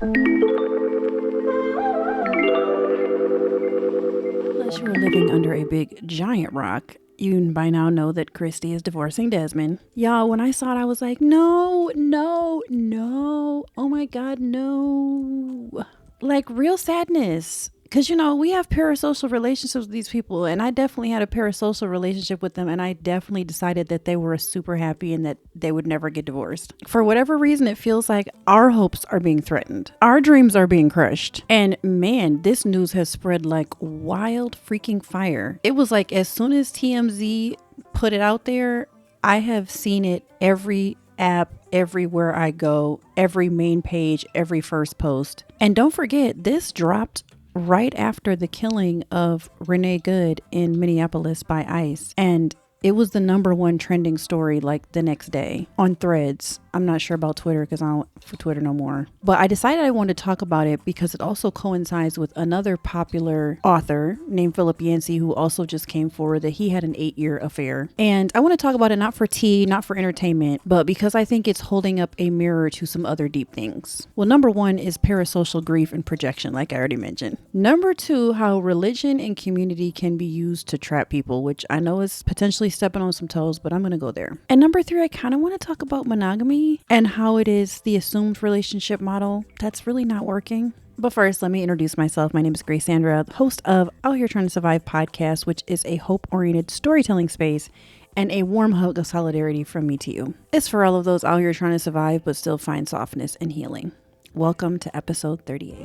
Unless you were living under a big giant rock, you by now know that Christy is divorcing Desmond. Y'all, when I saw it, I was like, no, no, no. Oh my God, no. Like real sadness. Because, we have parasocial relationships with these people, and I definitely had a parasocial relationship with them, and I definitely decided that they were super happy and that they would never get divorced. For whatever reason, it feels like our hopes are being threatened. Our dreams are being crushed. And man, this news has spread like wild freaking fire. It was like as soon as TMZ put it out there, I have seen it every app, everywhere I go, every main page, every first post. And don't forget, this dropped right after the killing of Renee Good in Minneapolis by ICE. And it was the #1 trending story like the next day on Threads. I'm not sure about Twitter because I don't for Twitter no more. But I decided I wanted to talk about it because it also coincides with another popular author named Philip Yancey, who also just came forward that he had an 8-year affair. And I want to talk about it not for tea, not for entertainment, but because I think it's holding up a mirror to some other deep things. Well, #1 is parasocial grief and projection, like I already mentioned. #2, how religion and community can be used to trap people, which I know is potentially stepping on some toes, but I'm going to go there. And #3, I kind of want to talk about monogamy and how it is the assumed relationship model that's really not working. But first, let me introduce myself. My name is Grace Sandra, host of Out Here Trying to Survive podcast, which is a hope-oriented storytelling space and a warm hug of solidarity from me to you. It's for all of those out here trying to survive but still find softness and healing. Welcome to episode 38.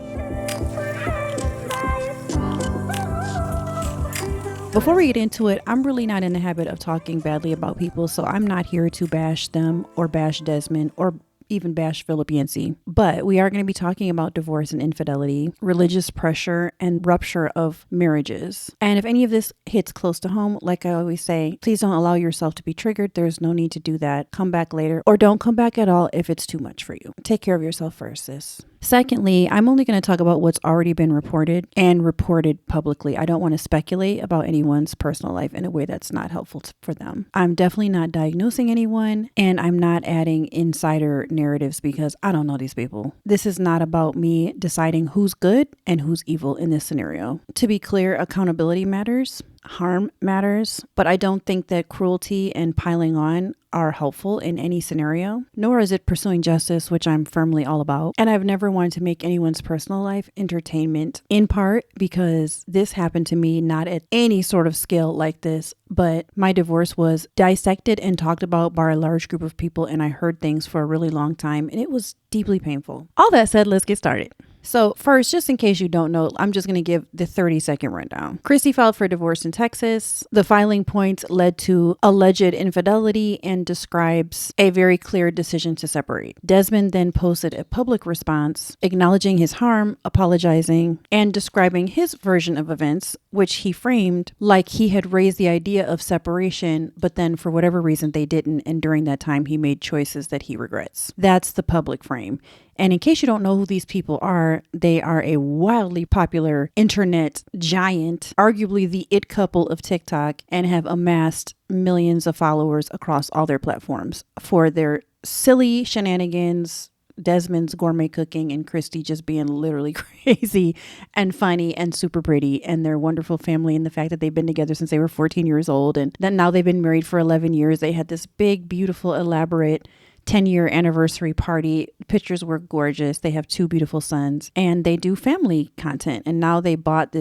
Before we get into it, I'm really not in the habit of talking badly about people, so I'm not here to bash them or bash Desmond or even bash Philip Yancey. But we are going to be talking about divorce and infidelity, religious pressure, and rupture of marriages. And if any of this hits close to home, like I always say, please don't allow yourself to be triggered. There's no need to do that. Come back later, or don't come back at all if it's too much for you. Take care of yourself first, sis. Secondly, I'm only going to talk about what's already been reported and reported publicly. I don't want to speculate about anyone's personal life in a way that's not helpful for them. I'm definitely not diagnosing anyone, and I'm not adding insider narratives because I don't know these people. This is not about me deciding who's good and who's evil in this scenario. To be clear, accountability matters. Harm matters, but I don't think that cruelty and piling on are helpful in any scenario, nor is it pursuing justice, which I'm firmly all about. And I've never wanted to make anyone's personal life entertainment, in part because this happened to me not at any sort of scale like this, but my divorce was dissected and talked about by a large group of people, and I heard things for a really long time, and it was deeply painful. All that said, let's get started. So first, just in case you don't know, I'm just going to give the 30-second rundown. Christy filed for divorce in Texas. The filing points led to alleged infidelity and describes a very clear decision to separate. Desmond then posted a public response acknowledging his harm, apologizing, and describing his version of events, which he framed like he had raised the idea of separation, but then for whatever reason they didn't, and during that time he made choices that he regrets. That's the public frame. And in case you don't know who these people are, they are a wildly popular internet giant, arguably the it couple of TikTok, and have amassed millions of followers across all their platforms for their silly shenanigans, Desmond's gourmet cooking, and Christy just being literally crazy and funny and super pretty, and their wonderful family, and the fact that they've been together since they were 14 years old, and then now they've been married for 11 years. They had this big, beautiful, elaborate 10-year anniversary party. Pictures were gorgeous. They have 2 beautiful sons, and they do family content. And now they bought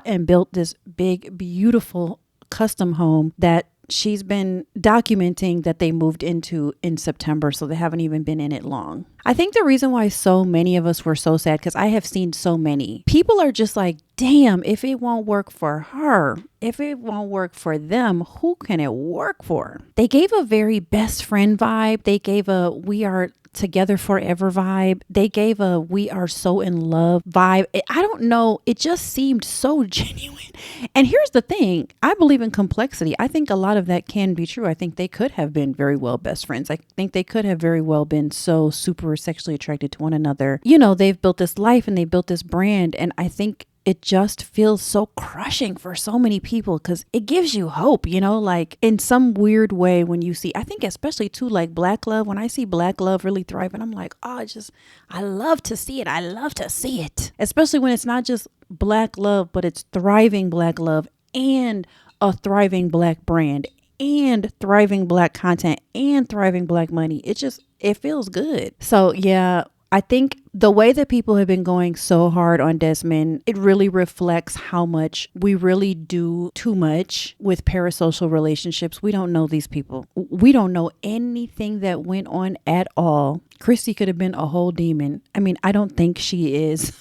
and built this big, beautiful custom home that she's been documenting that they moved into in September, so they haven't even been in it long. I think the reason why so many of us were so sad, because I have seen so many people are just like, damn, if it won't work for her, if it won't work for them, who can it work for? They gave a very best friend vibe. They gave a we are together forever vibe. They gave a we are so in love vibe. I don't know. It just seemed so genuine. And here's the thing. I believe in complexity. I think a lot of that can be true. I think they could have been very well best friends. I think they could have very well been so super sexually attracted to one another. You know, they've built this life and they built this brand. And I think it just feels so crushing for so many people because it gives you hope, like in some weird way when you see, I think especially too, like Black love, when I see Black love really thriving, I'm like, oh, I love to see it. I love to see it, especially when it's not just Black love, but it's thriving Black love and a thriving Black brand and thriving Black content and thriving Black money. It feels good. So yeah, I think the way that people have been going so hard on Desmond, it really reflects how much we really do too much with parasocial relationships. We don't know these people. We don't know anything that went on at all. Christy could have been a whole demon. I mean, I don't think she is.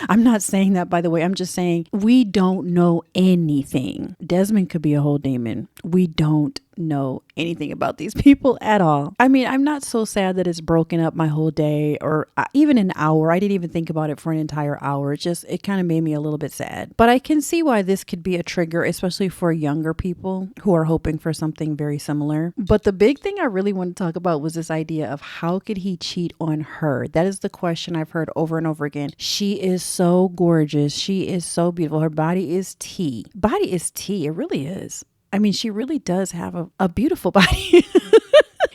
I'm not saying that, by the way. I'm just saying we don't know anything. Desmond could be a whole demon. We don't know anything about these people at all. I mean, I'm not so sad that it's broken up my whole day or even an hour. I didn't even think about it for an entire hour. It kind of made me a little bit sad. But I can see why this could be a trigger, especially for younger people who are hoping for something very similar. But the big thing I really want to talk about was this idea of how could he cheat on her? That is the question I've heard over and over again. She is so gorgeous. She is so beautiful. Her body is tea. Body is tea. It really is. I mean, she really does have a beautiful body.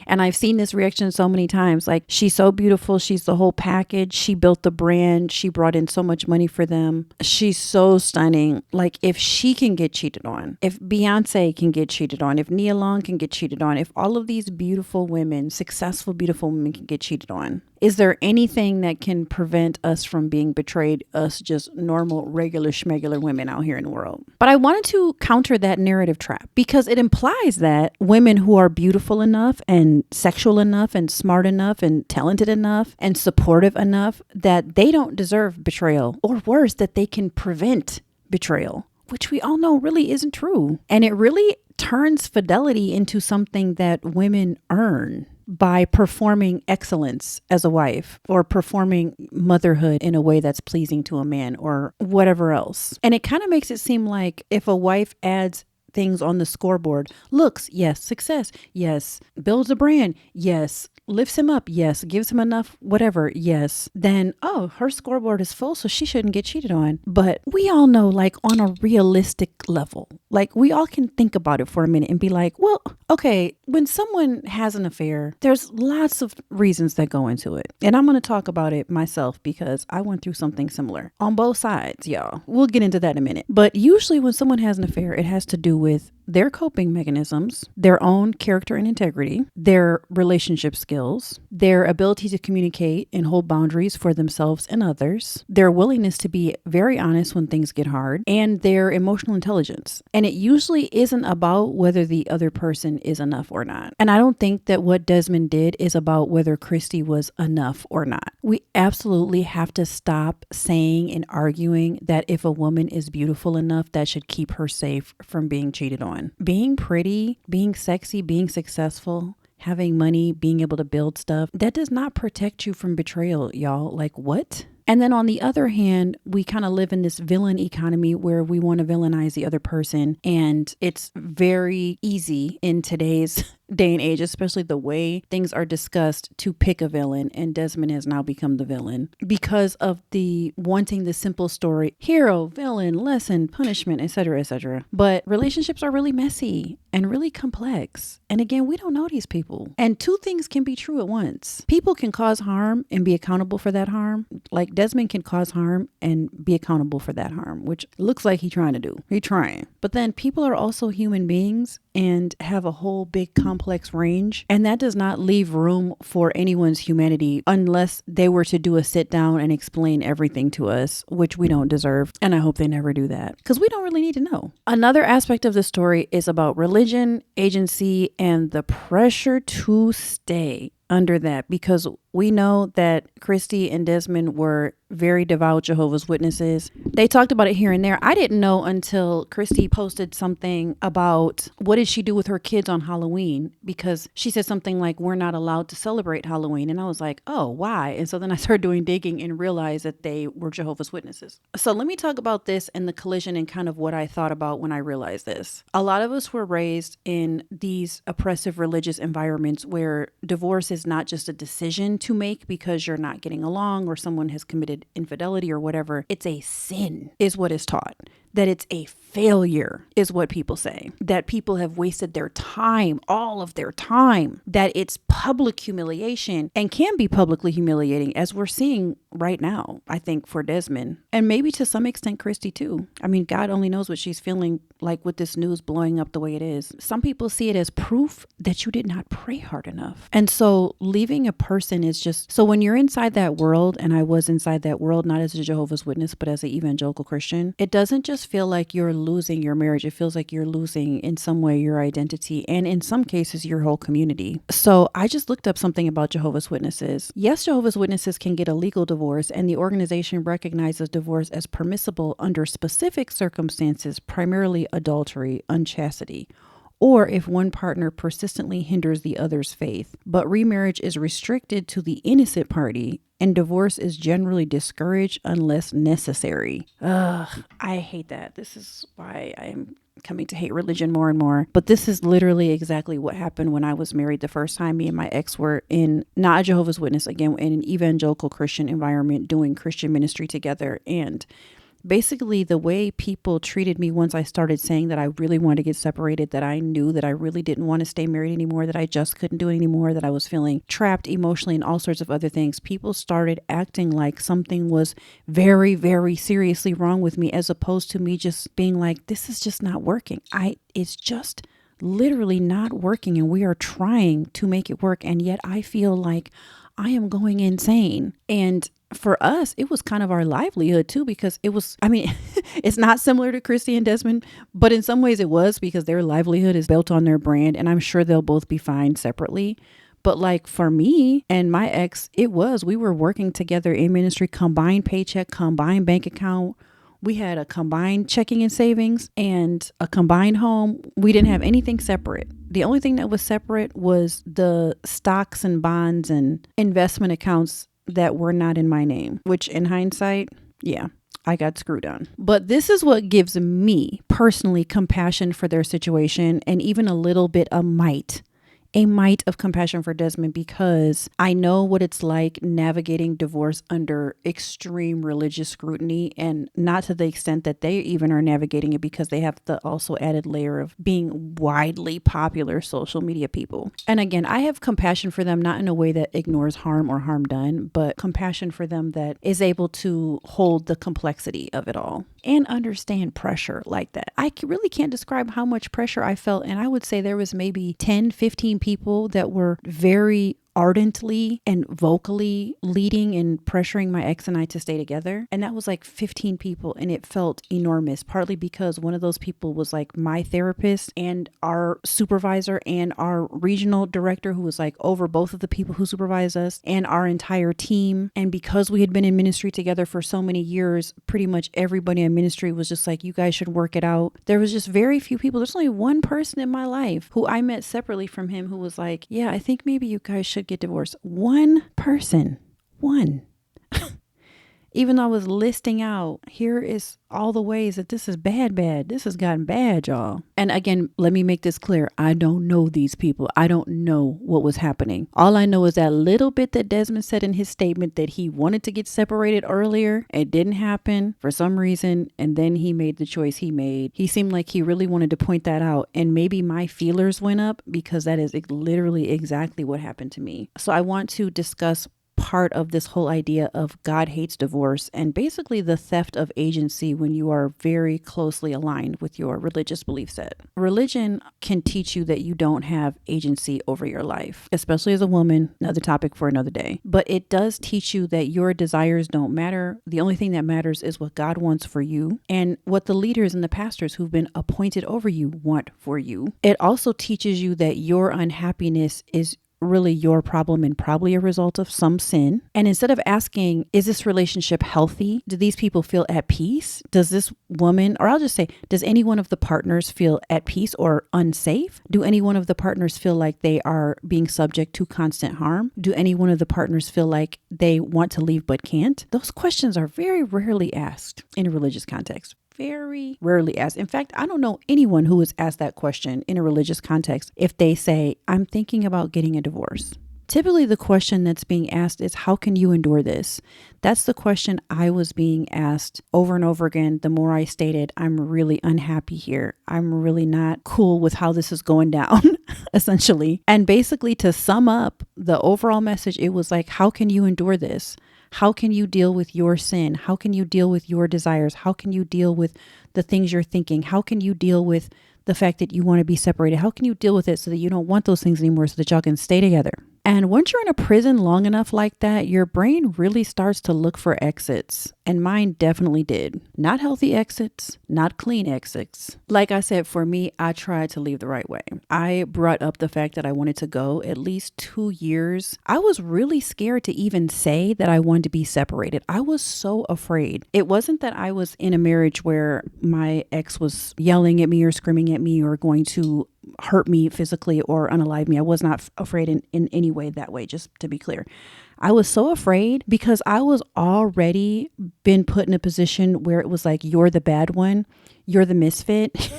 And I've seen this reaction so many times. Like, she's so beautiful. She's the whole package. She built the brand. She brought in so much money for them. She's so stunning. Like, if she can get cheated on, if Beyonce can get cheated on, if Nia Long can get cheated on, if all of these beautiful women, successful, beautiful women can get cheated on, is there anything that can prevent us from being betrayed, us just normal, regular, schmegular women out here in the world? But I wanted to counter that narrative trap because it implies that women who are beautiful enough and sexual enough and smart enough and talented enough and supportive enough that they don't deserve betrayal, or worse, that they can prevent betrayal, which we all know really isn't true. And it really turns fidelity into something that women earn by performing excellence as a wife or performing motherhood in a way that's pleasing to a man or whatever else. And it kind of makes it seem like if a wife adds things on the scoreboard, looks, yes, success, yes, builds a brand, yes, lifts him up, yes, gives him enough, whatever, yes, then, oh, her scoreboard is full, so she shouldn't get cheated on. But we all know, like, on a realistic level, like, we all can think about it for a minute and be like, well, okay, when someone has an affair, there's lots of reasons that go into it. And I'm going to talk about it myself because I went through something similar on both sides, y'all. We'll get into that in a minute. But usually when someone has an affair, it has to do with their coping mechanisms, their own character and integrity, their relationship skills, their ability to communicate and hold boundaries for themselves and others, their willingness to be very honest when things get hard, and their emotional intelligence. And it usually isn't about whether the other person is enough or not. And I don't think that what Desmond did is about whether Christy was enough or not. We absolutely have to stop saying and arguing that if a woman is beautiful enough, that should keep her safe from being cheated on. Being pretty, being sexy, being successful, having money, being able to build stuff, that does not protect you from betrayal, y'all. Like, what? And then on the other hand, we kind of live in this villain economy where we want to villainize the other person. And it's very easy in today's day and age, especially the way things are discussed, to pick a villain. And Desmond has now become the villain because of the wanting the simple story, hero, villain, lesson, punishment, etc., etc. But relationships are really messy and really complex. And again, we don't know these people. And two things can be true at once. People can cause harm and be accountable for that harm. Like Desmond can cause harm and be accountable for that harm, which looks like he's trying to do. He's trying. But then people are also human beings and have a whole big complex range. And that does not leave room for anyone's humanity unless they were to do a sit down and explain everything to us, which we don't deserve. And I hope they never do that because we don't really need to know. Another aspect of the story is about religion, agency, and the pressure to stay under that, because we know that Christy and Desmond were very devout Jehovah's Witnesses. They talked about it here and there. I didn't know until Christy posted something about what did she do with her kids on Halloween, because she said something like, we're not allowed to celebrate Halloween. And I was like, oh, why? And so then I started doing digging and realized that they were Jehovah's Witnesses. So let me talk about this and the collision and kind of what I thought about when I realized this. A lot of us were raised in these oppressive religious environments where divorce is is not just a decision to make because you're not getting along or someone has committed infidelity or whatever. It's a sin is what is taught. That it's a failure is what people say. That people have wasted their time, all of their time. That it's public humiliation and can be publicly humiliating, as we're seeing right now, I think, for Desmond. And maybe to some extent, Christy too. I mean, God only knows what she's feeling like with this news blowing up the way it is. Some people see it as proof that you did not pray hard enough. And so leaving a person is just, so when you're inside that world, and I was inside that world, not as a Jehovah's Witness, but as an evangelical Christian, it doesn't just feel like you're losing your marriage. It feels like you're losing in some way your identity, and in some cases your whole community. So I just looked up something about Jehovah's Witnesses. Yes, Jehovah's Witnesses can get a legal divorce, and the organization recognizes divorce as permissible under specific circumstances, primarily adultery, unchastity, or if one partner persistently hinders the other's faith. But remarriage is restricted to the innocent party, and divorce is generally discouraged unless necessary. I hate that. This is why I'm coming to hate religion more and more. But this is literally exactly what happened when I was married the first time. Me and my ex were in, not a Jehovah's Witness, again, in an evangelical Christian environment, doing Christian ministry together. And basically, the way people treated me once I started saying that I really wanted to get separated, that I knew that I really didn't want to stay married anymore, that I just couldn't do it anymore, that I was feeling trapped emotionally and all sorts of other things, people started acting like something was very, very seriously wrong with me, as opposed to me just being like, this is just not working. It's just literally not working, and we are trying to make it work. And yet I feel like I am going insane. And for us, it was kind of our livelihood too, because it was, I mean, it's not similar to Christy and Desmond, but in some ways it was, because their livelihood is built on their brand, and I'm sure they'll both be fine separately. But like for me and my ex, we were working together in ministry, combined paycheck, combined bank account. We had a combined checking and savings and a combined home. We didn't have anything separate. The only thing that was separate was the stocks and bonds and investment accounts that were not in my name, which in hindsight, yeah, I got screwed on. But this is what gives me personally compassion for their situation, and even a little bit a mite of compassion for Desmond, because I know what it's like navigating divorce under extreme religious scrutiny, and not to the extent that they even are navigating it, because they have the also added layer of being widely popular social media people. And again, I have compassion for them, not in a way that ignores harm or harm done, but compassion for them that is able to hold the complexity of it all and understand pressure like that. I really can't describe how much pressure I felt. And I would say there was maybe 10, 15 people that were very ardently and vocally leading and pressuring my ex and I to stay together. And that was like 15 people, and it felt enormous, partly because one of those people was like my therapist and our supervisor and our regional director, who was like over both of the people who supervise us and our entire team. And because we had been in ministry together for so many years, pretty much everybody in ministry was just like, you guys should work it out. There was just very few people. There's only one person in my life who I met separately from him who was like, yeah, I think maybe you guys should get divorced. One person. One. Even though I was listing out, here is all the ways that this is bad. This has gotten bad, y'all. And again, let me make this clear. I don't know these people. I don't know what was happening. All I know is that little bit that Desmond said in his statement, that he wanted to get separated earlier. It didn't happen for some reason. And then he made the choice he made. He seemed like he really wanted to point that out. And maybe my feelers went up, because that is literally exactly what happened to me. So I want to discuss part of this whole idea of God hates divorce, and basically the theft of agency when you are very closely aligned with your religious belief set. Religion can teach you that you don't have agency over your life, especially as a woman, another topic for another day. But it does teach you that your desires don't matter. The only thing that matters is what God wants for you and what the leaders and the pastors who've been appointed over you want for you. It also teaches you that your unhappiness is really your problem and probably a result of some sin. And instead of asking, is this relationship healthy? Do these people feel at peace? Does this woman, or I'll just say, does any one of the partners feel at peace or unsafe? Do any one of the partners feel like they are being subject to constant harm? Do any one of the partners feel like they want to leave but can't? Those questions are very rarely asked in a religious context. Very rarely asked. In fact, I don't know anyone who is asked that question in a religious context if they say, I'm thinking about getting a divorce. Typically, the question that's being asked is, how can you endure this? That's the question I was being asked over and over again. The more I stated, I'm really unhappy here. I'm really not cool with how this is going down, essentially. And basically, to sum up the overall message, it was like, how can you endure this? How can you deal with your sin? How can you deal with your desires? How can you deal with the things you're thinking? How can you deal with the fact that you want to be separated? How can you deal with it so that you don't want those things anymore, so that y'all can stay together? And once you're in a prison long enough like that, your brain really starts to look for exits. And mine definitely did. Not healthy exits, not clean exits. Like I said, for me, I tried to leave the right way. I brought up the fact that I wanted to go at least 2 years. I was really scared to even say that I wanted to be separated. I was so afraid. It wasn't that I was in a marriage where my ex was yelling at me or screaming at me or going to hurt me physically or unalive me. I was not afraid in any way that way, just to be clear. I was so afraid because I was already been put in a position where it was like, you're the bad one, you're the misfit,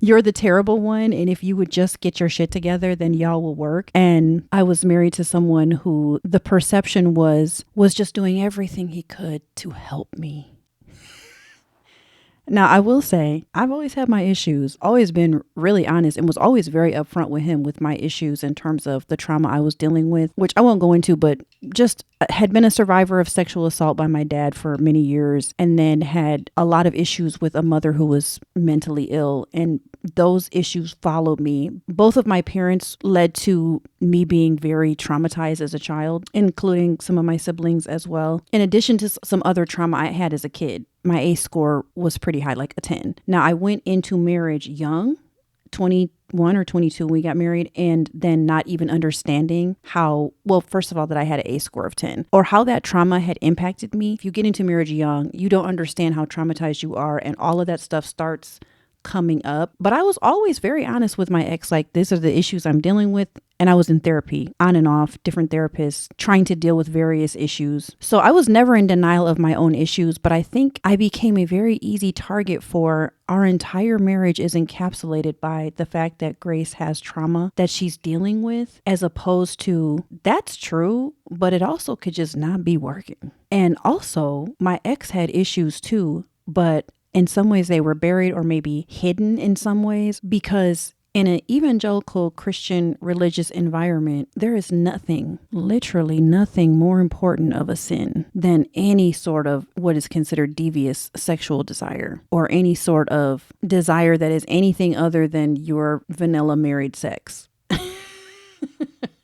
you're the terrible one. And if you would just get your shit together, then y'all will work. And I was married to someone who the perception was just doing everything he could to help me. Now, I will say, I've always had my issues, always been really honest, and was always very upfront with him with my issues in terms of the trauma I was dealing with, which I won't go into, but just had been a survivor of sexual assault by my dad for many years, and then had a lot of issues with a mother who was mentally ill. And those issues followed me. Both of my parents led to me being very traumatized as a child, including some of my siblings as well. In addition to some other trauma I had as a kid, my ACE score was pretty high, like a 10. Now, I went into marriage young, 21 or 22 when we got married, and then not even understanding how, well, first of all, that I had an ACE score of 10, or how that trauma had impacted me. If you get into marriage young, you don't understand how traumatized you are, and all of that stuff starts coming up. But I was always very honest with my ex, like, these are the issues I'm dealing with. And I was in therapy, on and off, different therapists, trying to deal with various issues. So I was never in denial of my own issues, but I think I became a very easy target for our entire marriage is encapsulated by the fact that Grace has trauma that she's dealing with, as opposed to, that's true, but it also could just not be working. And also, my ex had issues too, but in some ways they were buried or maybe hidden in some ways, because in an evangelical Christian religious environment, there is nothing, literally nothing more important of a sin than any sort of what is considered devious sexual desire, or any sort of desire that is anything other than your vanilla married sex.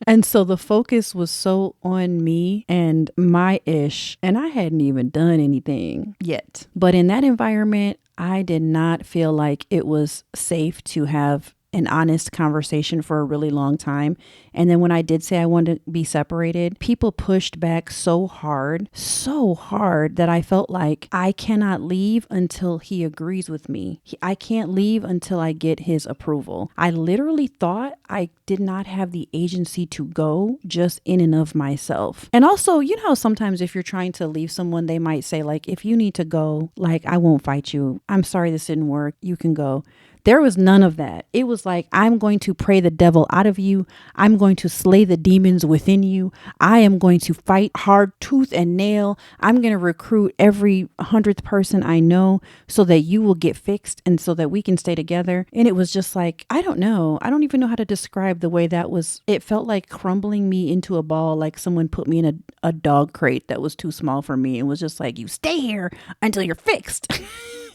And so the focus was so on me and my ish, and I hadn't even done anything yet. But in that environment, I did not feel like it was safe to have an honest conversation for a really long time. And then when I did say I wanted to be separated, people pushed back so hard that I felt like I cannot leave until he agrees with me. I can't leave until I get his approval. I literally thought I did not have the agency to go just in and of myself. And also, you know how sometimes if you're trying to leave someone, they might say, like, if you need to go, like, I won't fight you. I'm sorry this didn't work. You can go. There was none of that. It was like, I'm going to pray the devil out of you. I'm going to slay the demons within you. I am going to fight hard tooth and nail. I'm going to recruit every 100th person I know so that you will get fixed and so that we can stay together. And it was just like, I don't know. I don't even know how to describe the way that was. It felt like crumbling me into a ball, like someone put me in a dog crate that was too small for me and was just like, you stay here until you're fixed.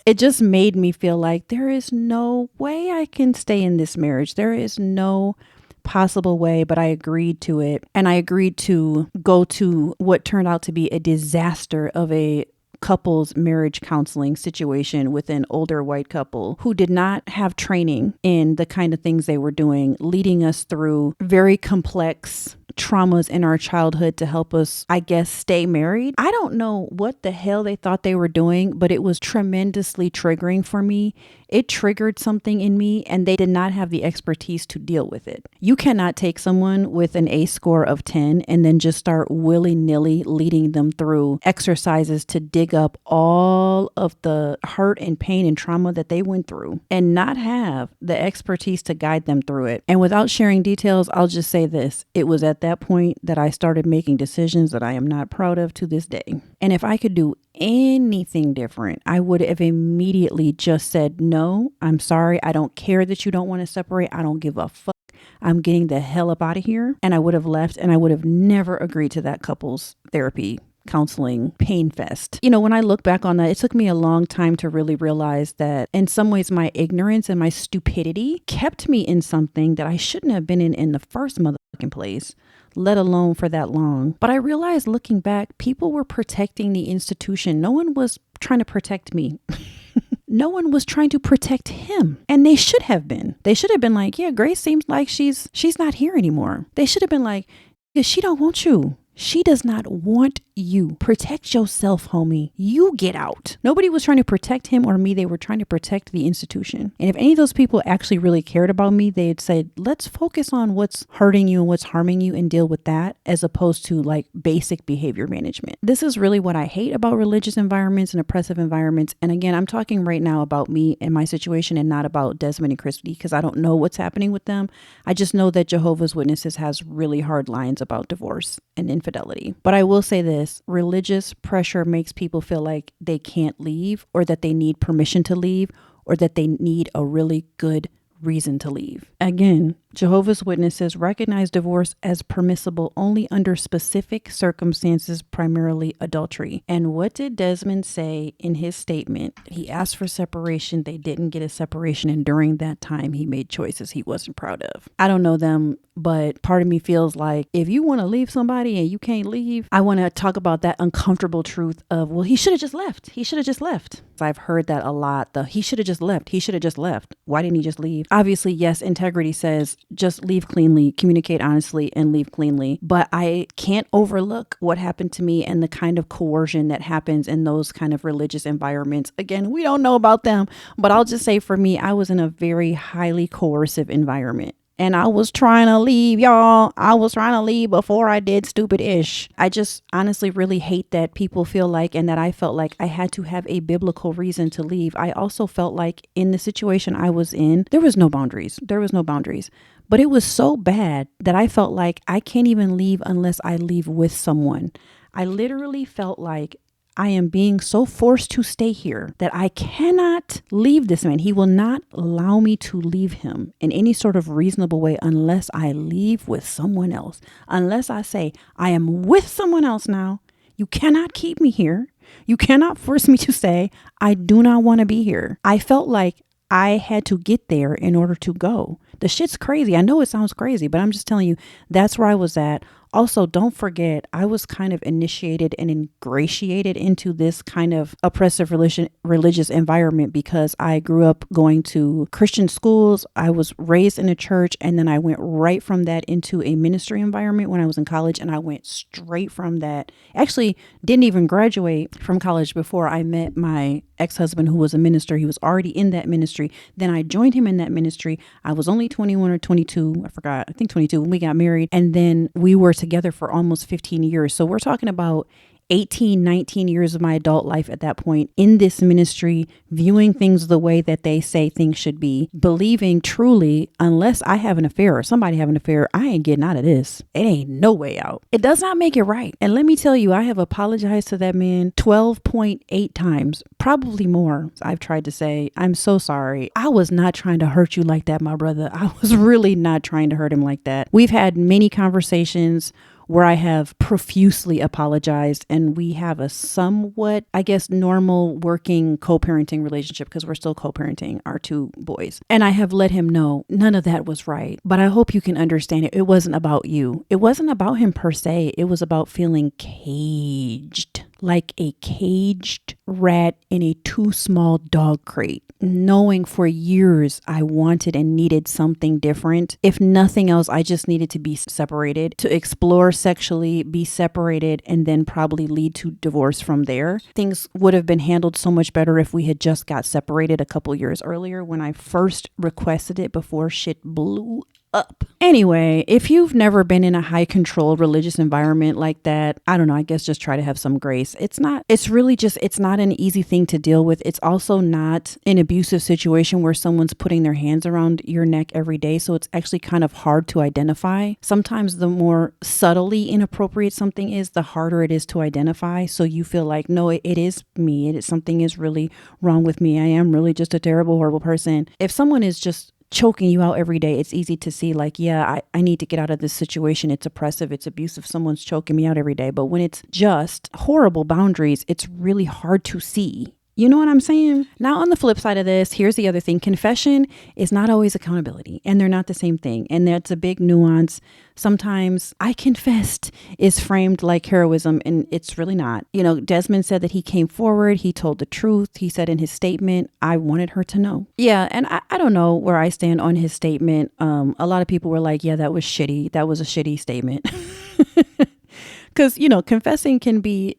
It just made me feel like there is no way I can stay in this marriage. There is no possible way, but I agreed to it. And I agreed to go to what turned out to be a disaster of a couples marriage counseling situation with an older white couple who did not have training in the kind of things they were doing, leading us through very complex traumas in our childhood to help us, I guess, stay married. I don't know what the hell they thought they were doing, but it was tremendously triggering for me. It triggered something in me, and they did not have the expertise to deal with it. You cannot take someone with an ACE score of 10 and then just start willy-nilly leading them through exercises to dig up all of the hurt and pain and trauma that they went through and not have the expertise to guide them through it. And without sharing details, I'll just say this. It was at that point that I started making decisions that I am not proud of to this day. And if I could do anything different, I would have immediately just said, no, I'm sorry. I don't care that you don't want to separate. I don't give a fuck. I'm getting the hell up out of here. And I would have left, and I would have never agreed to that couple's therapy, counseling, pain fest. You know, when I look back on that, it took me a long time to really realize that in some ways my ignorance and my stupidity kept me in something that I shouldn't have been in the first motherfucking place, let alone for that long. But I realized looking back, people were protecting the institution. No one was trying to protect me. No one was trying to protect him. And they should have been. They should have been like, yeah, Grace seems like she's not here anymore. They should have been like, yeah, she don't want you. She does not want you. Protect yourself, homie. You get out. Nobody was trying to protect him or me. They were trying to protect the institution. And if any of those people actually really cared about me, they'd say, let's focus on what's hurting you and what's harming you and deal with that, as opposed to like basic behavior management. This is really what I hate about religious environments and oppressive environments. And again, I'm talking right now about me and my situation and not about Desmond and Christy, because I don't know what's happening with them. I just know that Jehovah's Witnesses has really hard lines about divorce and infidelity. But I will say this, religious pressure makes people feel like they can't leave, or that they need permission to leave, or that they need a really good reason to leave. Again, Jehovah's Witnesses recognize divorce as permissible only under specific circumstances, primarily adultery. And what did Desmond say in his statement? He asked for separation. They didn't get a separation. And during that time, he made choices he wasn't proud of. I don't know them, but part of me feels like if you want to leave somebody and you can't leave, I want to talk about that uncomfortable truth of, well, he should have just left. He should have just left. I've heard that a lot. He should have just left. He should have just left. Why didn't he just leave? Obviously, yes, integrity says just leave cleanly, communicate honestly, and leave cleanly. But I can't overlook what happened to me and the kind of coercion that happens in those kind of religious environments. Again, we don't know about them, but I'll just say for me, I was in a very highly coercive environment. And I was trying to leave, y'all. I was trying to leave before I did stupid-ish. I just honestly really hate that people feel like, and that I felt like I had to have a biblical reason to leave. I also felt like in the situation I was in, there was no boundaries. There was no boundaries. But it was so bad that I felt like I can't even leave unless I leave with someone. I literally felt like I am being so forced to stay here that I cannot leave this man. He will not allow me to leave him in any sort of reasonable way unless I leave with someone else. Unless I say, I am with someone else now. You cannot keep me here. You cannot force me to say, I do not want to be here. I felt like I had to get there in order to go. The shit's crazy. I know it sounds crazy, but I'm just telling you, that's where I was at. Also, don't forget, I was kind of initiated and ingratiated into this kind of oppressive religious environment because I grew up going to Christian schools. I was raised in a church, and then I went right from that into a ministry environment when I was in college, and I went straight from that. Actually, didn't even graduate from college before I met my ex-husband, who was a minister. He was already in that ministry. Then I joined him in that ministry. I was only 21 or 22. I forgot. I think 22 when we got married. And then we were together for almost 15 years. So we're talking about 18, 19 years of my adult life at that point in this ministry, viewing things the way that they say things should be, believing truly, unless I have an affair or somebody have an affair, I ain't getting out of this. It ain't no way out. It does not make it right. And let me tell you, I have apologized to that man 12.8 times, probably more. I've tried to say, I'm so sorry. I was not trying to hurt you like that, my brother. I was really not trying to hurt him like that. We've had many conversations where I have profusely apologized, and we have a somewhat, I guess, normal working co-parenting relationship because we're still co-parenting our two boys. And I have let him know none of that was right. But I hope you can understand it. It wasn't about you. It wasn't about him per se. It was about feeling caged. like a caged rat in a too small dog crate, knowing for years I wanted and needed something different. If nothing else, I just needed to be separated, to explore sexually, be separated, and then probably lead to divorce from there. Things would have been handled so much better if we had just got separated a couple years earlier when I first requested it before shit blew up. Anyway, if you've never been in a high control religious environment like that, I don't know, I guess just try to have some grace. It's not an easy thing to deal with. It's also not an abusive situation where someone's putting their hands around your neck every day. So it's actually kind of hard to identify. Sometimes the more subtly inappropriate something is, the harder it is to identify. So you feel like, no, it is me. Something is really wrong with me. I am really just a terrible, horrible person. If someone is just choking you out every day, it's easy to see like, yeah, I need to get out of this situation. It's oppressive. It's abusive. Someone's choking me out every day. But when it's just horrible boundaries, it's really hard to see. You know what I'm saying? Now, on the flip side of this, here's the other thing. Confession is not always accountability, and they're not the same thing. And that's a big nuance. Sometimes I confessed is framed like heroism, and it's really not. You know, Desmond said that he came forward. He told the truth. He said in his statement, I wanted her to know. Yeah, and I don't know where I stand on his statement. A lot of people were like, yeah, that was shitty. That was a shitty statement. Because, you know, confessing can be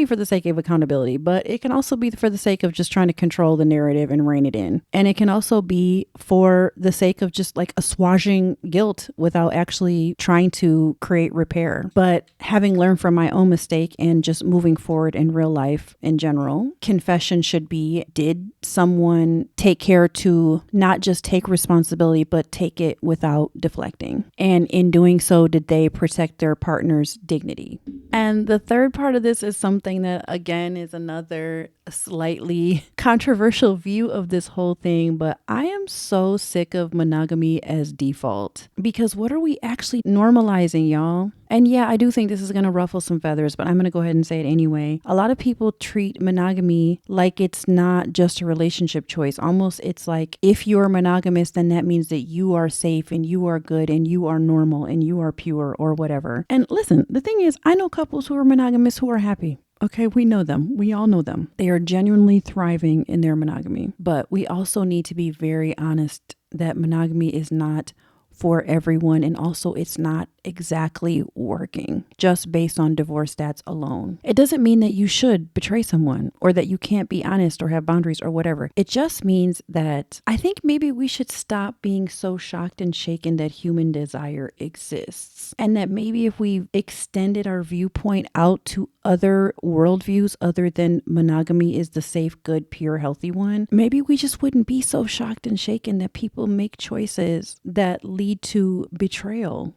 for the sake of accountability, but it can also be for the sake of just trying to control the narrative and rein it in. And it can also be for the sake of just like assuaging guilt without actually trying to create repair. But having learned from my own mistake and just moving forward in real life in general, confession should be, did someone take care to not just take responsibility, but take it without deflecting? And in doing so, did they protect their partner's dignity? And the third part of this is something that, again, is another slightly controversial view of this whole thing, but I am so sick of monogamy as default. Because what are we actually normalizing, y'all? And yeah, I do think this is going to ruffle some feathers, but I'm going to go ahead and say it anyway. A lot of people treat monogamy like it's not just a relationship choice. Almost it's like, if you're monogamous, then that means that you are safe and you are good and you are normal and you are pure or whatever. And listen, the thing is, I know couples who are monogamous who are happy. Okay, we know them. We all know them. They are genuinely thriving in their monogamy. But we also need to be very honest that monogamy is not for everyone, and also it's not exactly working just based on divorce stats alone. It doesn't mean that you should betray someone or that you can't be honest or have boundaries or whatever. It just means that I think maybe we should stop being so shocked and shaken that human desire exists, and that maybe if we extended our viewpoint out to other worldviews other than monogamy is the safe, good, pure, healthy one, maybe we just wouldn't be so shocked and shaken that people make choices that lead to betrayal.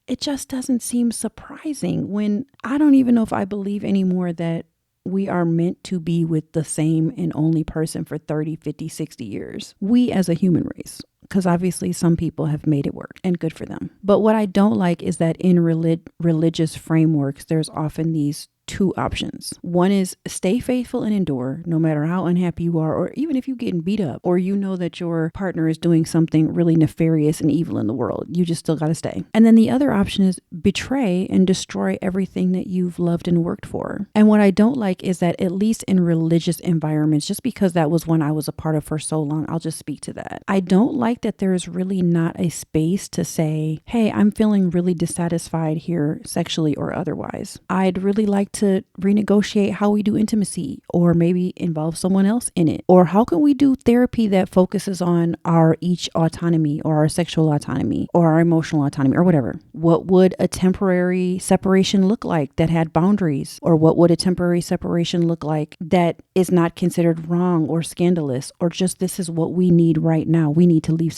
It just doesn't seem surprising when I don't even know if I believe anymore that we are meant to be with the same and only person for 30, 50, 60 years. We as a human race. Because obviously some people have made it work, and good for them. But what I don't like is that in religious frameworks, there's often these two options. One is stay faithful and endure no matter how unhappy you are, or even if you're getting beat up, or you know that your partner is doing something really nefarious and evil in the world. You just still got to stay. And then the other option is betray and destroy everything that you've loved and worked for. And what I don't like is that, at least in religious environments, just because that was one I was a part of for so long, I'll just speak to that. I don't like that there's really not a space to say, hey, I'm feeling really dissatisfied here sexually or otherwise. I'd really like to renegotiate how we do intimacy, or maybe involve someone else in it. Or how can we do therapy that focuses on our each autonomy, or our sexual autonomy, or our emotional autonomy, or whatever? What would a temporary separation look like that had boundaries? Or what would a temporary separation look like that is not considered wrong or scandalous, or just this is what we need right now? We need to live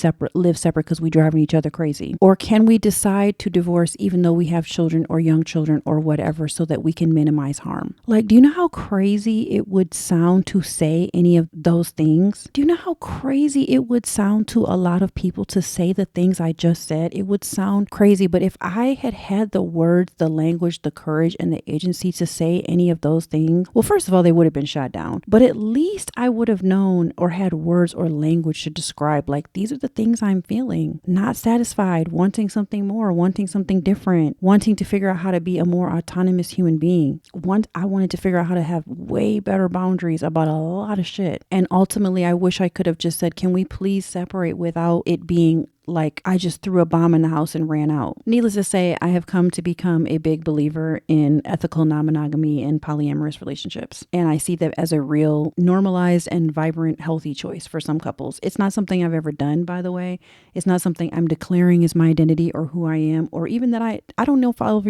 separate because we driving each other crazy. Or can we decide to divorce even though we have children or young children or whatever, so that we can minimize harm? Like, do you know how crazy it would sound to say any of those things? Do you know how crazy it would sound to a lot of people to say the things I just said? It would sound crazy, but if I had had the words, the language, the courage, and the agency to say any of those things, well, first of all, they would have been shot down, but at least I would have known or had words or language to describe, like, these are the things I'm feeling. Not satisfied, wanting something more, wanting something different, wanting to figure out how to be a more autonomous human being. me. I wanted to figure out how to have way better boundaries about a lot of shit. And ultimately, I wish I could have just said, can we please separate without it being like I just threw a bomb in the house and ran out. Needless to say, I have come to become a big believer in ethical non-monogamy and polyamorous relationships. And I see that as a real normalized and vibrant, healthy choice for some couples. It's not something I've ever done, by the way. It's not something I'm declaring as my identity or who I am, or even that I don't know if I'll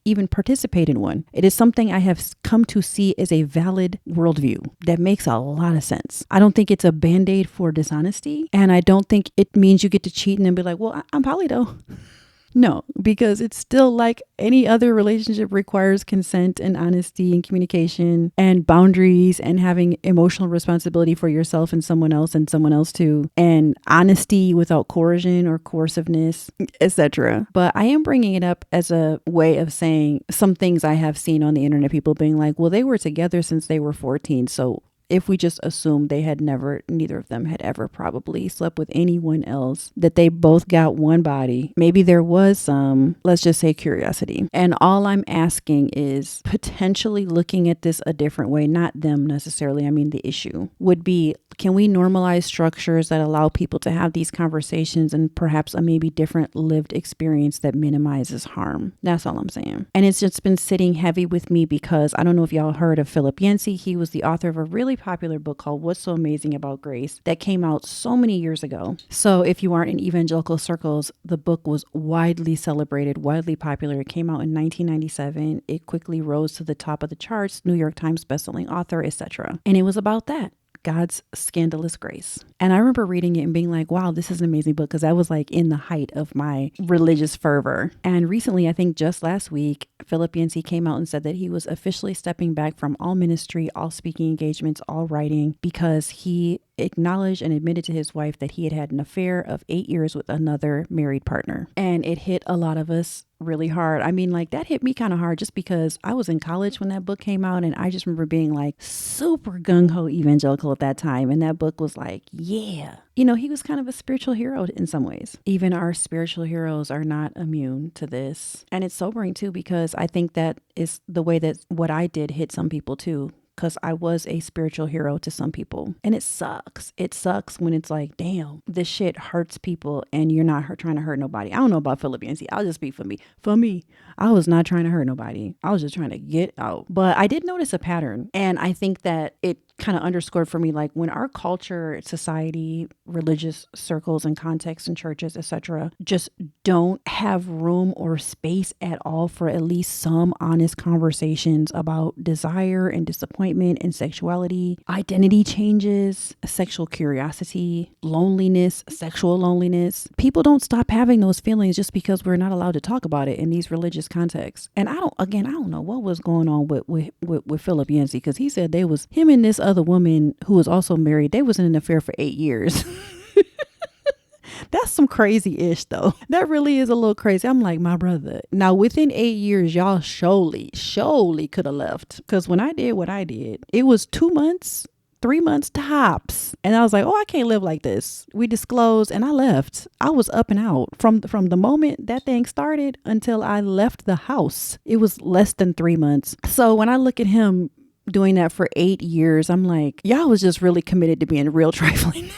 even participate in one. It is something I have come to see as a valid worldview that makes a lot of sense. I don't think it's a band-aid for dishonesty, and I don't think it means you get to cheat and then be like, well, I'm poly though. No, because it's still like any other relationship requires consent and honesty and communication and boundaries and having emotional responsibility for yourself and someone else too, and honesty without coercion or coerciveness, etc. But I am bringing it up as a way of saying some things I have seen on the internet, people being like, well, they were together since they were 14, so if we just assume neither of them had ever probably slept with anyone else, that they both got one body, maybe there was some, let's just say, curiosity. And all I'm asking is potentially looking at this a different way, not them necessarily. I mean, the issue would be, can we normalize structures that allow people to have these conversations and perhaps a maybe different lived experience that minimizes harm? That's all I'm saying. And it's just been sitting heavy with me because I don't know if y'all heard of Philip Yancey. He was the author of a really popular book called What's So Amazing About Grace that came out so many years ago. So if you aren't in evangelical circles, the book was widely celebrated, widely popular. It came out in 1997. It quickly rose to the top of the charts, New York Times bestselling author, etc. And it was about that. God's scandalous grace. And I remember reading it and being like, wow, this is an amazing book, because I was like in the height of my religious fervor. And recently, I think just last week, Philip Yancey came out and said that he was officially stepping back from all ministry, all speaking engagements, all writing, because he acknowledged and admitted to his wife that he had had an affair of 8 years with another married partner. And it hit a lot of us really hard. I mean, like, that hit me kind of hard just because I was in college when that book came out, and I just remember being like super gung-ho evangelical at that time. And that book was like, yeah. You know, he was kind of a spiritual hero in some ways. Even our spiritual heroes are not immune to this. And it's sobering too, because I think that is the way that what I did hit some people too. Because I was a spiritual hero to some people. And it sucks. It sucks when it's like, damn, this shit hurts people and you're not trying to hurt nobody. I don't know about Philip Yancey. I'll just speak for me. For me, I was not trying to hurt nobody. I was just trying to get out. But I did notice a pattern. And I think that it kind of underscored for me, like, when our culture, society, religious circles and contexts and churches, etc., just don't have room or space at all for at least some honest conversations about desire and disappointment and sexuality, identity changes, sexual curiosity, loneliness, sexual loneliness. People don't stop having those feelings just because we're not allowed to talk about it in these religious contexts. And I don't know what was going on with Philip Yancey, because he said they was him and this other woman who was also married. They was in an affair for 8 years. That's some crazy-ish though. That really is a little crazy. I'm like, my brother. Now, within 8 years, y'all surely could have left. Because when I did what I did, it was 2 months, 3 months tops. And I was like, oh, I can't live like this. We disclosed and I left. I was up and out from the moment that thing started until I left the house. It was less than 3 months. So when I look at him doing that for 8 years, I'm like, y'all was just really committed to being real trifling.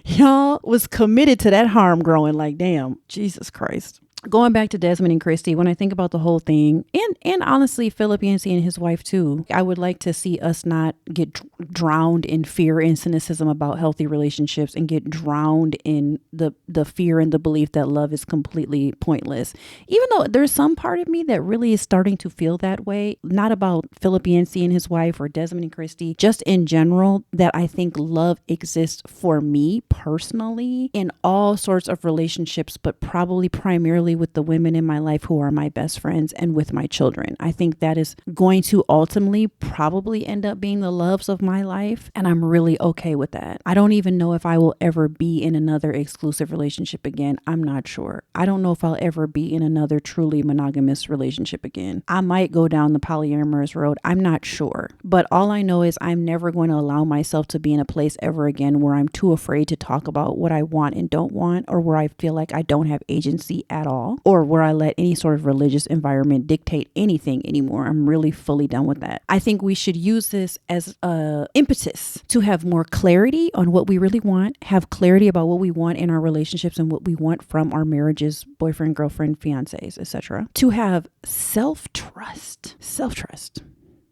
Y'all was committed to that harm growing. Like, damn, Jesus Christ. Going back to Desmond and Christy, when I think about the whole thing, and honestly, Philip Yancey and his wife too, I would like to see us not get drowned in fear and cynicism about healthy relationships and get drowned in the fear and the belief that love is completely pointless. Even though there's some part of me that really is starting to feel that way, not about Philip Yancey and his wife or Desmond and Christy, just in general, that I think love exists for me personally in all sorts of relationships, but probably primarily with the women in my life who are my best friends and with my children. I think that is going to ultimately probably end up being the loves of my life. And I'm really okay with that. I don't even know if I will ever be in another exclusive relationship again. I'm not sure. I don't know if I'll ever be in another truly monogamous relationship again. I might go down the polyamorous road. I'm not sure. But all I know is I'm never going to allow myself to be in a place ever again where I'm too afraid to talk about what I want and don't want, or where I feel like I don't have agency at all. all, or where I let any sort of religious environment dictate anything anymore. I'm really fully done with that. I think we should use this as a impetus to have more clarity on what we really want, have clarity about what we want in our relationships and what we want from our marriages, boyfriend, girlfriend, fiancés, etc. To have self-trust,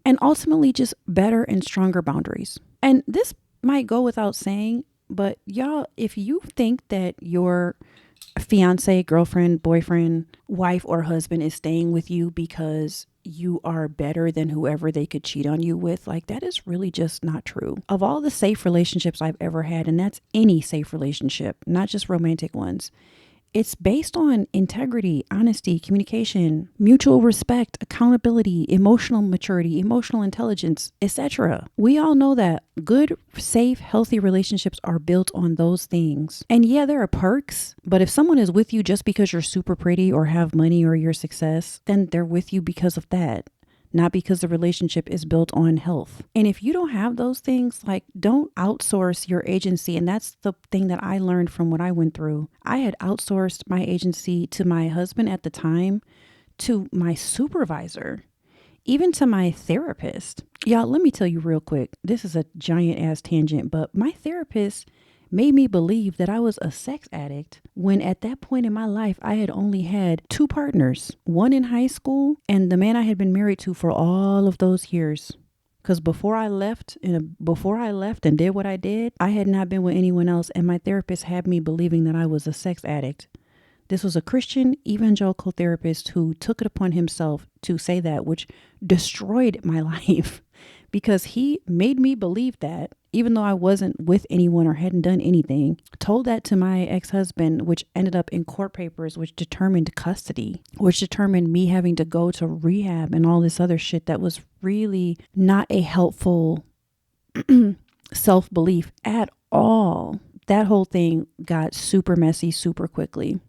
and ultimately just better and stronger boundaries. And this might go without saying, but y'all, if you think that your fiance, girlfriend, boyfriend, wife, or husband is staying with you because you are better than whoever they could cheat on you with, like, that is really just not true. Of all the safe relationships I've ever had, and that's any safe relationship, not just romantic ones, it's based on integrity, honesty, communication, mutual respect, accountability, emotional maturity, emotional intelligence, etc. We all know that good, safe, healthy relationships are built on those things. And yeah, there are perks, but if someone is with you just because you're super pretty or have money or your success, then they're with you because of that, not because the relationship is built on health. And if you don't have those things, like, don't outsource your agency. And that's the thing that I learned from what I went through. I had outsourced my agency to my husband at the time, to my supervisor, even to my therapist. Y'all, let me tell you real quick. This is a giant ass tangent, but my therapist made me believe that I was a sex addict when at that point in my life, I had only had 2 partners, one in high school and the man I had been married to for all of those years. Because before I left and did what I did, I had not been with anyone else. And my therapist had me believing that I was a sex addict. This was a Christian evangelical therapist who took it upon himself to say that, which destroyed my life because he made me believe that, even though I wasn't with anyone or hadn't done anything. Told that to my ex-husband, which ended up in court papers, which determined custody, which determined me having to go to rehab and all this other shit that was really not a helpful self-belief at all. That whole thing got super messy super quickly.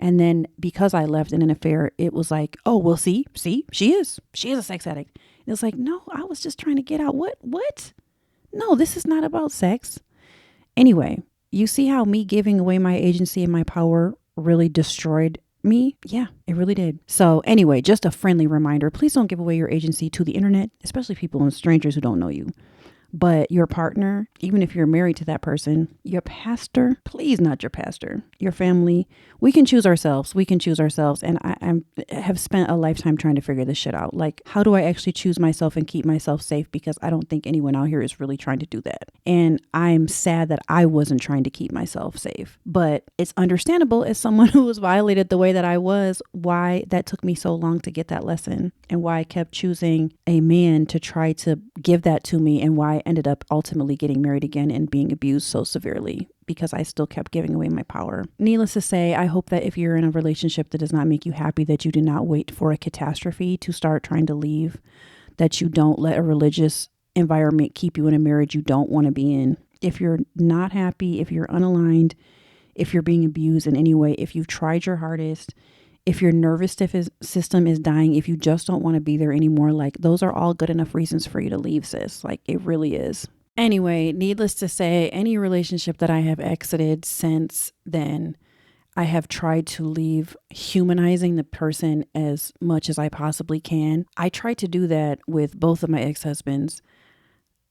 And then because I left in an affair, it was like, oh, well, see, she is a sex addict. And it was like, no, I was just trying to get out. What? No, this is not about sex. Anyway, you see how me giving away my agency and my power really destroyed me? Yeah, it really did. So anyway, just a friendly reminder, please don't give away your agency to the internet, especially people and strangers who don't know you. But your partner, even if you're married to that person, your pastor, please not your pastor, your family, we can choose ourselves. And I have spent a lifetime trying to figure this shit out. Like, how do I actually choose myself and keep myself safe? Because I don't think anyone out here is really trying to do that. And I'm sad that I wasn't trying to keep myself safe. But it's understandable as someone who was violated the way that I was, why that took me so long to get that lesson and why I kept choosing a man to try to give that to me, and why I ended up ultimately getting married again and being abused so severely, because I still kept giving away my power. Needless to say, I hope that if you're in a relationship that does not make you happy, that you do not wait for a catastrophe to start trying to leave, that you don't let a religious environment keep you in a marriage you don't want to be in. If you're not happy, if you're unaligned, if you're being abused in any way, if you've tried your hardest, if your nervous system is dying, if you just don't want to be there anymore, like, those are all good enough reasons for you to leave, sis. Like, it really is. Anyway, needless to say, any relationship that I have exited since then, I have tried to leave humanizing the person as much as I possibly can. I tried to do that with both of my ex-husbands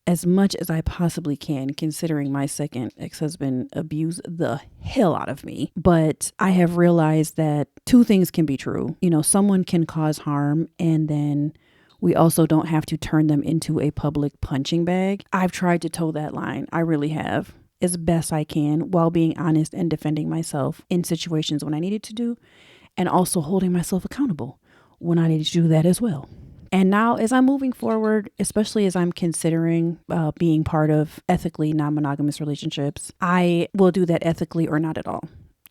as much as I possibly can, considering my second ex-husband abused the hell out of me. But I have realized that 2 things can be true. You know, someone can cause harm, and then we also don't have to turn them into a public punching bag. I've tried to toe that line. I really have, as best I can, while being honest and defending myself in situations when I needed to do, and also holding myself accountable when I needed to do that as well. And now, as I'm moving forward, especially as I'm considering being part of ethically non-monogamous relationships, I will do that ethically or not at all.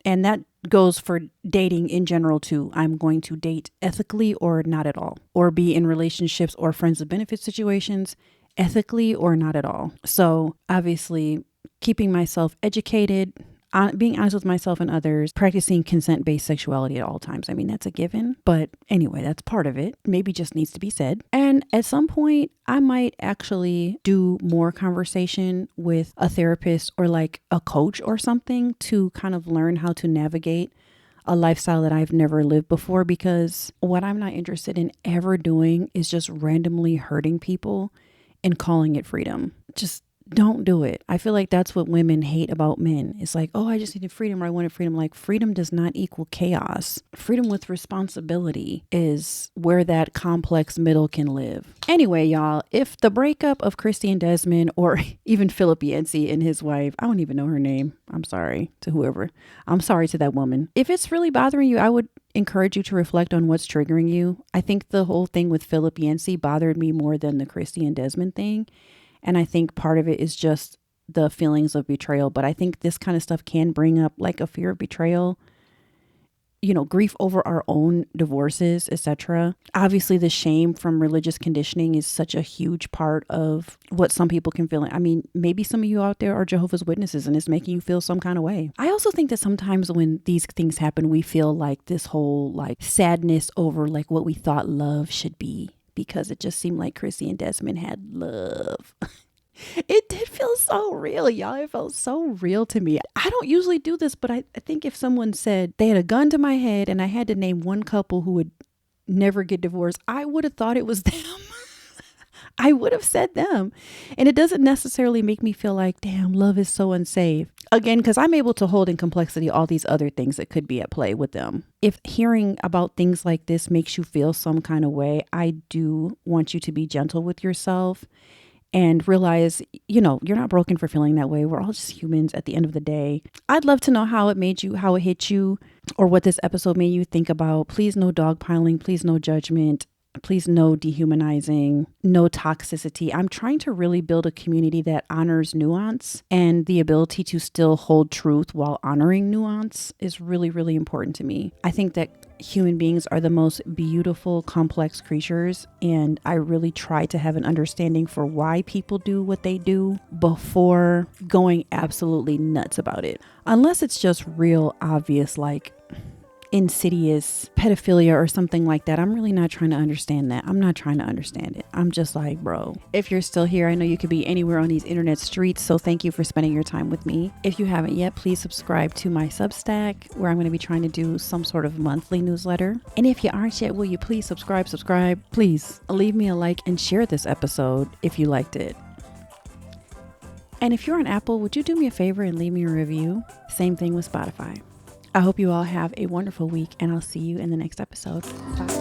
And that goes for dating in general too. I'm going to date ethically or not at all, or be in relationships or friends with benefit situations ethically or not at all. So obviously, keeping myself educated, being honest with myself and others, practicing consent-based sexuality at all times. I mean, that's a given. But anyway, that's part of it. Maybe just needs to be said. And at some point, I might actually do more conversation with a therapist or like a coach or something to kind of learn how to navigate a lifestyle that I've never lived before, because what I'm not interested in ever doing is just randomly hurting people and calling it freedom. Just don't do it. I feel like that's what women hate about men. It's like, oh, I just needed freedom, or I wanted freedom. Like, freedom does not equal chaos. Freedom with responsibility is where that complex middle can live. Anyway, y'all, if the breakup of Christy and Desmond, or even Philip Yancey and his wife, I don't even know her name. I'm sorry to whoever. I'm sorry to that woman. If it's really bothering you, I would encourage you to reflect on what's triggering you. I think the whole thing with Philip Yancey bothered me more than the Christy and Desmond thing. And I think part of it is just the feelings of betrayal. But I think this kind of stuff can bring up like a fear of betrayal, you know, grief over our own divorces, etc. Obviously, the shame from religious conditioning is such a huge part of what some people can feel. I mean, maybe some of you out there are Jehovah's Witnesses and it's making you feel some kind of way. I also think that sometimes when these things happen, we feel like this whole like sadness over like what we thought love should be, because it just seemed like Chrissy and Desmond had love. It did feel so real, y'all. It felt so real to me. I don't usually do this, but I think if someone said they had a gun to my head and I had to name one couple who would never get divorced, I would have thought it was them. I would have said them. And it doesn't necessarily make me feel like, damn, love is so unsafe. Again, because I'm able to hold in complexity all these other things that could be at play with them. If hearing about things like this makes you feel some kind of way, I do want you to be gentle with yourself and realize, you know, you're not broken for feeling that way. We're all just humans at the end of the day. I'd love to know how it made you, how it hit you, or what this episode made you think about. Please no dogpiling, please no judgment. Please no dehumanizing, no toxicity. I'm trying to really build a community that honors nuance, and the ability to still hold truth while honoring nuance is really, really important to me. I think that human beings are the most beautiful, complex creatures, and I really try to have an understanding for why people do what they do before going absolutely nuts about it. Unless it's just real obvious, like insidious pedophilia or something like that. I'm really not trying to understand that. I'm not trying to understand it. I'm just like, bro, if you're still here, I know you could be anywhere on these internet streets, so thank you for spending your time with me. If you haven't yet, please subscribe to my Substack, where I'm going to be trying to do some sort of monthly newsletter. And if you aren't yet, will you please subscribe? Please leave me a like and share this episode if you liked it. And if you're on Apple, would you do me a favor and leave me a review? Same thing with Spotify. I hope you all have a wonderful week, and I'll see you in the next episode. Bye.